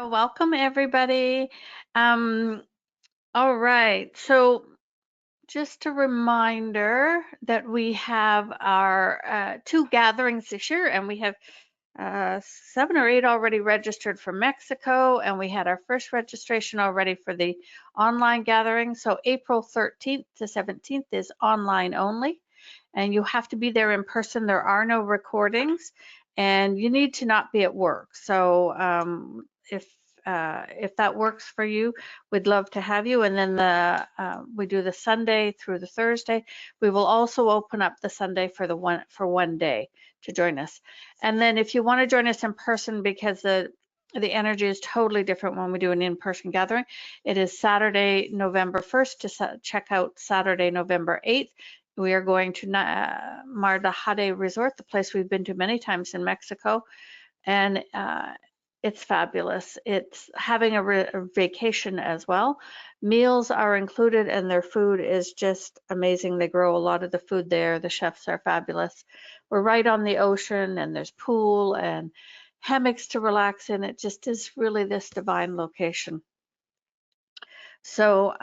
Welcome everybody. Um, all right, so just a reminder that we have our two gatherings this year, and we have 7 or 8 already registered for Mexico, and we had our first registration already for the online gathering. So April 13th to 17th is online only, and you have to be there in person. There are no recordings, and you need to not be at work. So if that works for you, we'd love to have you. And then we do the Sunday through the Thursday. We will also open up the Sunday for one day to join us. And then if you want to join us in person, because the energy is totally different when we do an in-person gathering, it is Saturday, November 1st to check out Saturday, November 8th. We are going to Ana-La-Rai Resort, the place we've been to many times in Mexico, and it's fabulous. It's having a vacation as well. Meals are included, and their food is just amazing. They grow a lot of the food there. The chefs are fabulous. We're right on the ocean, and there's pool and hammocks to relax in. It just is really this divine location. So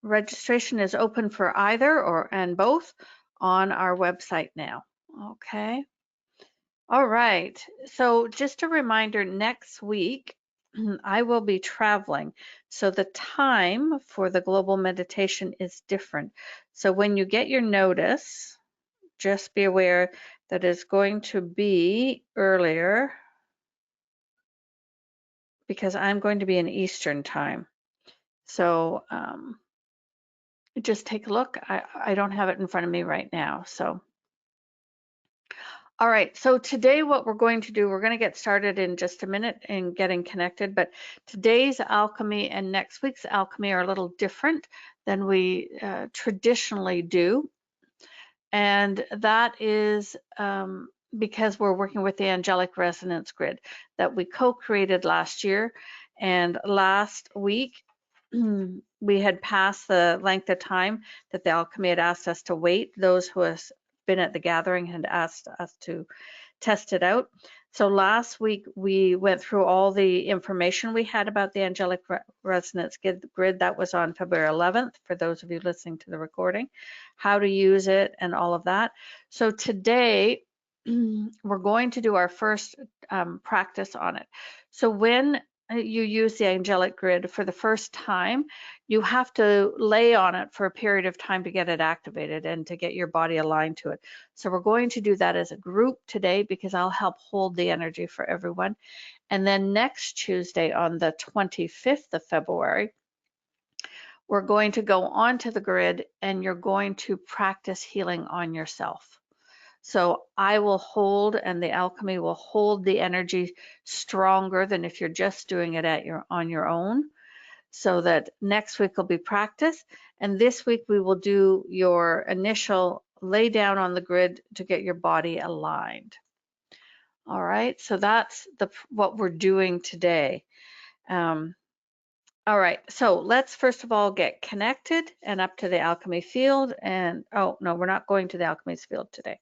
registration is open for either and both on our website now. Okay. All right. So just a reminder, next week I will be traveling. So the time for the global meditation is different. So when you get your notice, just be aware that it's going to be earlier because I'm going to be in Eastern time. So just take a look. I don't have it in front of me right now. So, all right. So today what we're going to do, we're going to get started in just a minute in getting connected, but today's alchemy and next week's alchemy are a little different than we traditionally do. And that is because we're working with the angelic resonance grid that we co-created last year. And last week, we had passed the length of time that the alchemy had asked us to wait. Those who have been at the gathering had asked us to test it out. So last week we went through all the information we had about the angelic resonance grid. That was on February 11th for those of you listening to the recording, how to use it and all of that. So today we're going to do our first practice on it. So when you use the angelic grid for the first time, you have to lay on it for a period of time to get it activated and to get your body aligned to it. So we're going to do that as a group today because I'll help hold the energy for everyone. And then next Tuesday on the 25th of February, we're going to go onto the grid and you're going to practice healing on yourself. So I will hold, and the alchemy will hold the energy stronger than if you're just doing it on your own. So that next week will be practice, and this week we will do your initial lay down on the grid to get your body aligned. All right, so that's what we're doing today. All right, so let's first of all get connected and up to the alchemy field. And oh no, we're not going to the alchemy's field today,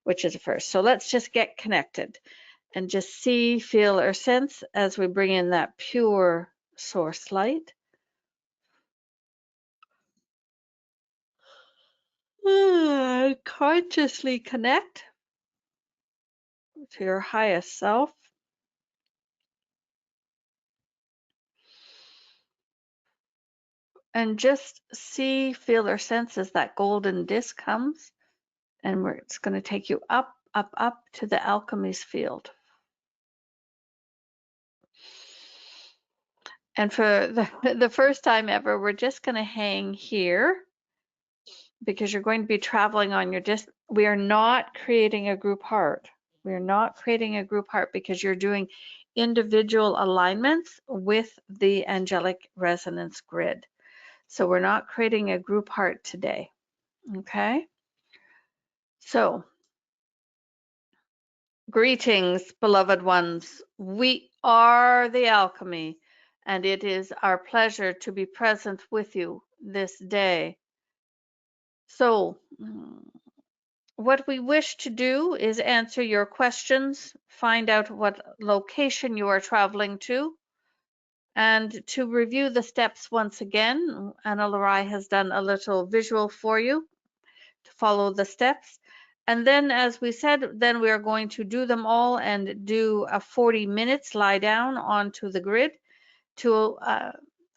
which is the first. So let's just get connected and just see, feel, or sense as we bring in that pure source light. Consciously connect to your highest self. And just see, feel, or sense as that golden disc comes, and it's going to take you up, up, up to the alchemy's field. And for the first time ever, we're just going to hang here because you're going to be traveling on your disc. We are not creating a group heart. We are not creating a group heart because you're doing individual alignments with the angelic resonance grid. So we're not creating a group heart today. Okay. So greetings, beloved ones. We are the alchemy, and it is our pleasure to be present with you this day. So what we wish to do is answer your questions, find out what location you are traveling to, And to review the steps once again, Ana-La-Rai has done a little visual for you to follow the steps. And then, as we said, then we are going to do them all and do a 40 minutes lie down onto the grid to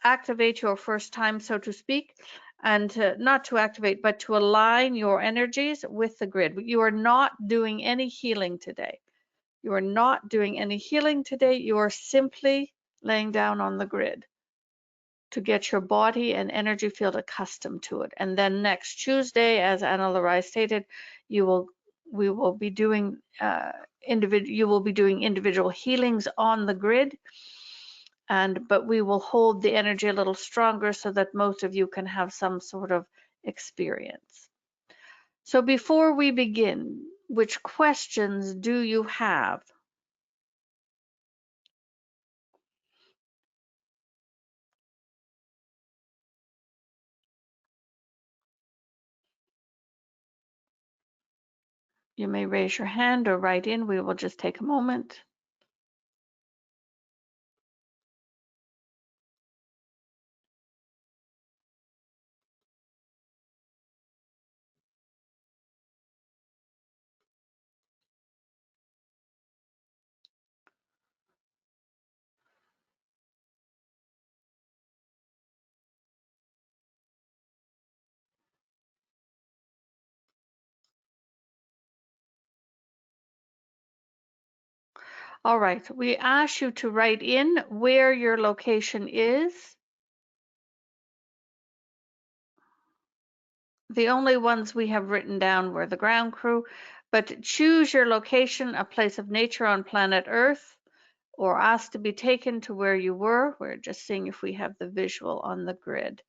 activate your first time, so to speak, and not to activate, but to align your energies with the grid. You are not doing any healing today. You are not doing any healing today. You are simply laying down on the grid to get your body and energy field accustomed to it. And then next Tuesday, as Ana-La-Rai stated, we will be doing you will be doing individual healings on the grid, but we will hold the energy a little stronger so that most of you can have some sort of experience. So before we begin, which questions do you have? You may raise your hand or write in. We will just take a moment. All right, we ask you to write in where your location is. The only ones we have written down were the ground crew, but choose your location, a place of nature on planet Earth, or ask to be taken to where you were. We're just seeing if we have the visual on the grid.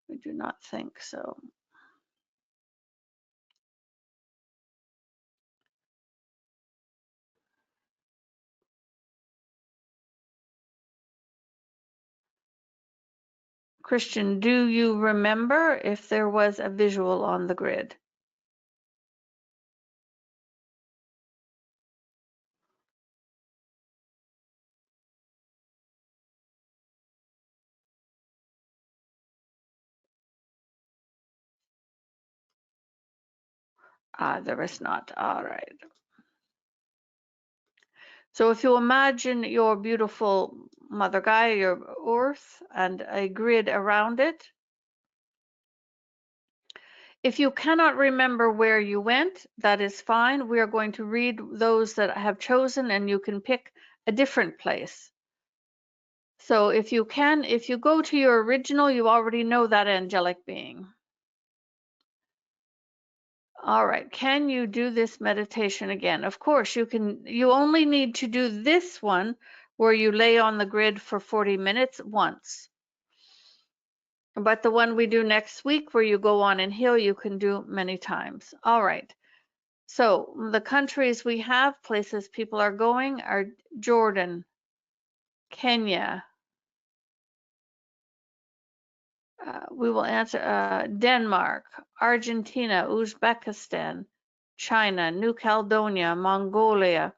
We do not think so. Christian, do you remember if there was a visual on the grid? There is not. All right. So if you imagine your beautiful Mother Gaia, your Earth, and a grid around it, if you cannot remember where you went, that is fine. We are going to read those that I have chosen, and you can pick a different place. So if you go to your original, you already know that angelic being. All right, can you do this meditation again? Of course, you can. You only need to do this one where you lay on the grid for 40 minutes once. But the one we do next week where you go on and heal, you can do many times. All right. So the countries we have, places people are going, are Jordan, Kenya. We will answer Denmark, Argentina, Uzbekistan, China, New Caledonia, Mongolia,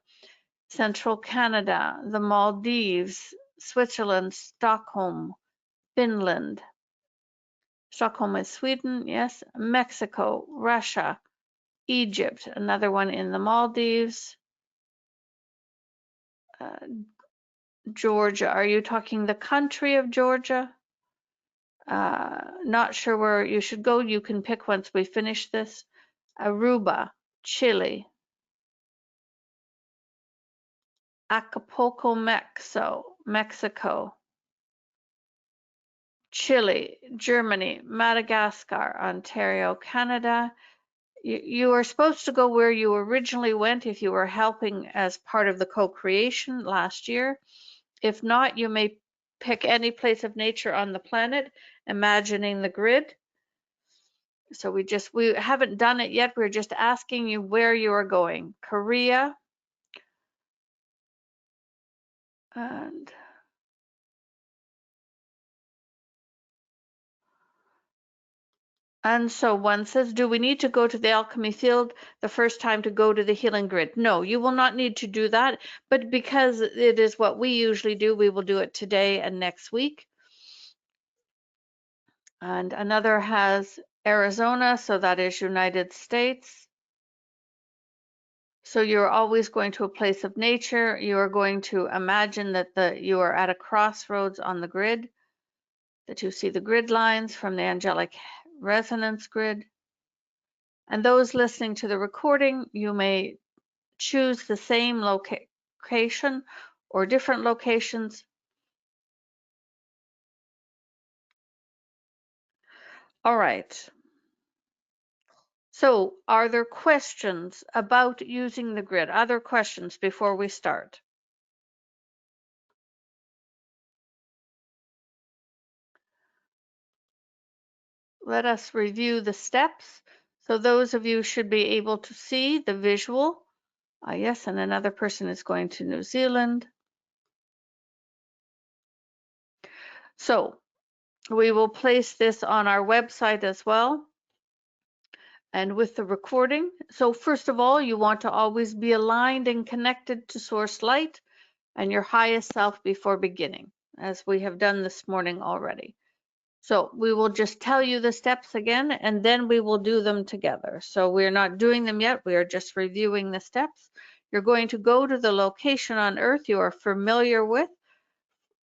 Central Canada, the Maldives, Switzerland, Stockholm, Finland. Stockholm is Sweden, yes. Mexico, Russia, Egypt, another one in the Maldives. Georgia, are you talking the country of Georgia? Not sure where you should go. You can pick once we finish this. Aruba, Chile, Acapulco, Mexico, Chile, Germany, Madagascar, Ontario, Canada. You are supposed to go where you originally went if you were helping as part of the co-creation last year. If not, you may pick any place of nature on the planet, imagining the grid. So we haven't done it yet. We're just asking you where you are going. Korea and And so one says, do we need to go to the alchemy field the first time to go to the healing grid? No, you will not need to do that. But because it is what we usually do, we will do it today and next week. And another has Arizona, so that is United States. So you're always going to a place of nature. You are going to imagine that you are at a crossroads on the grid, that you see the grid lines from the angelic resonance grid. And those listening to the recording, you may choose the same location or different locations. All right. So are there questions about using the grid? Other questions before we start? Let us review the steps. So those of you should be able to see the visual. Yes, and another person is going to New Zealand. So we will place this on our website as well. And with the recording. So first of all, you want to always be aligned and connected to source light and your highest self before beginning, as we have done this morning already. So we will just tell you the steps again, and then we will do them together. So we're not doing them yet. We are just reviewing the steps. You're going to go to the location on Earth you are familiar with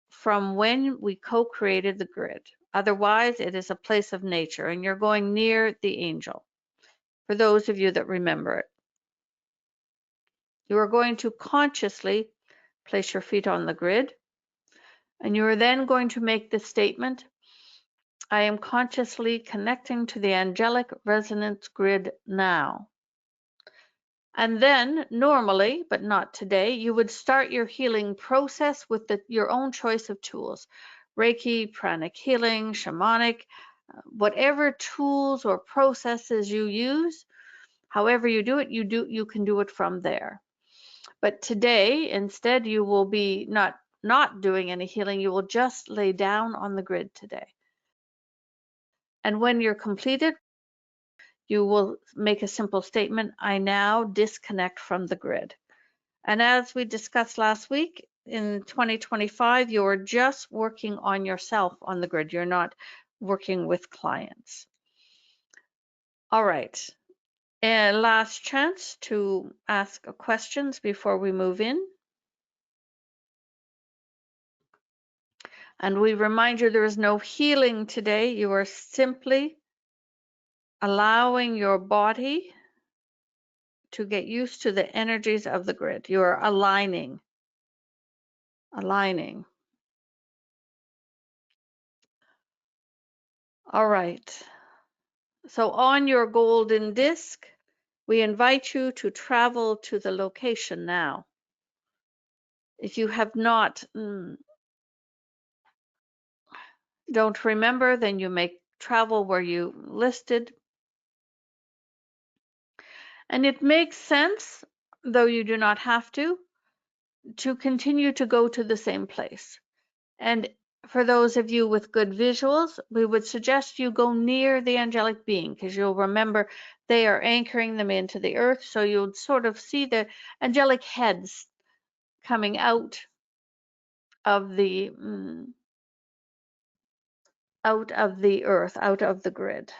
from when we co-created the grid. Otherwise, it is a place of nature, and you're going near the angel, for those of you that remember it. You are going to consciously place your feet on the grid, and you are then going to make the statement, I am consciously connecting to the angelic resonance grid now. And then, normally, but not today, you would start your healing process with your own choice of tools. Reiki, pranic healing, shamanic, whatever tools or processes you use, however you do it, you can do it from there. But today, instead, you will be not doing any healing. You will just lay down on the grid today. And when you're completed, you will make a simple statement, I now disconnect from the grid. And as we discussed last week, in 2025, you're just working on yourself on the grid. You're not working with clients. All right. And last chance to ask questions before we move in. And we remind you there is no healing today. You are simply allowing your body to get used to the energies of the grid. You are aligning. All right. So on your golden disc, we invite you to travel to the location now. If you have not, don't remember, then you may travel where you listed. And it makes sense, though you do not have to continue to go to the same place. And for those of you with good visuals, we would suggest you go near the angelic being, because you'll remember they are anchoring them into the earth. So you'll sort of see the angelic heads coming out of the earth, out of the grid.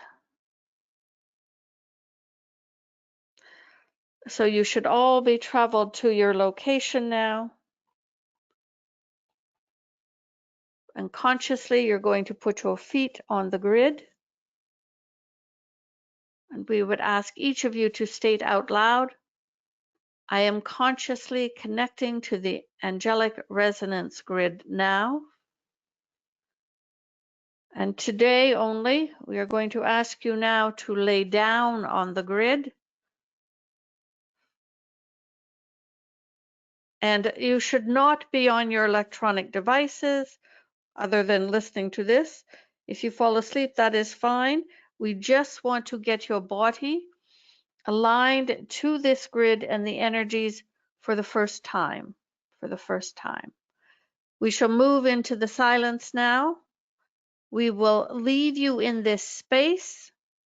So you should all be traveled to your location now. And consciously, you're going to put your feet on the grid. And we would ask each of you to state out loud, I am consciously connecting to the angelic resonance grid now. And today only, we are going to ask you now to lay down on the grid. And you should not be on your electronic devices other than listening to this. If you fall asleep, that is fine. We just want to get your body aligned to this grid and the energies for the first time. We shall move into the silence now. We will leave you in this space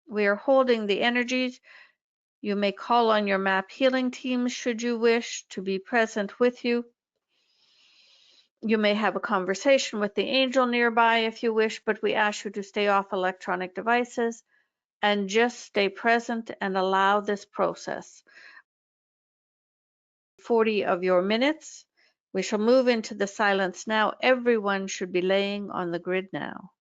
We are holding the energies. You may call on your map healing teams should you wish to be present with you. You may have a conversation with the angel nearby if you wish, but we ask you to stay off electronic devices and just stay present and allow this process. 40 of your minutes. We shall move into the silence now. Everyone should be laying on the grid now.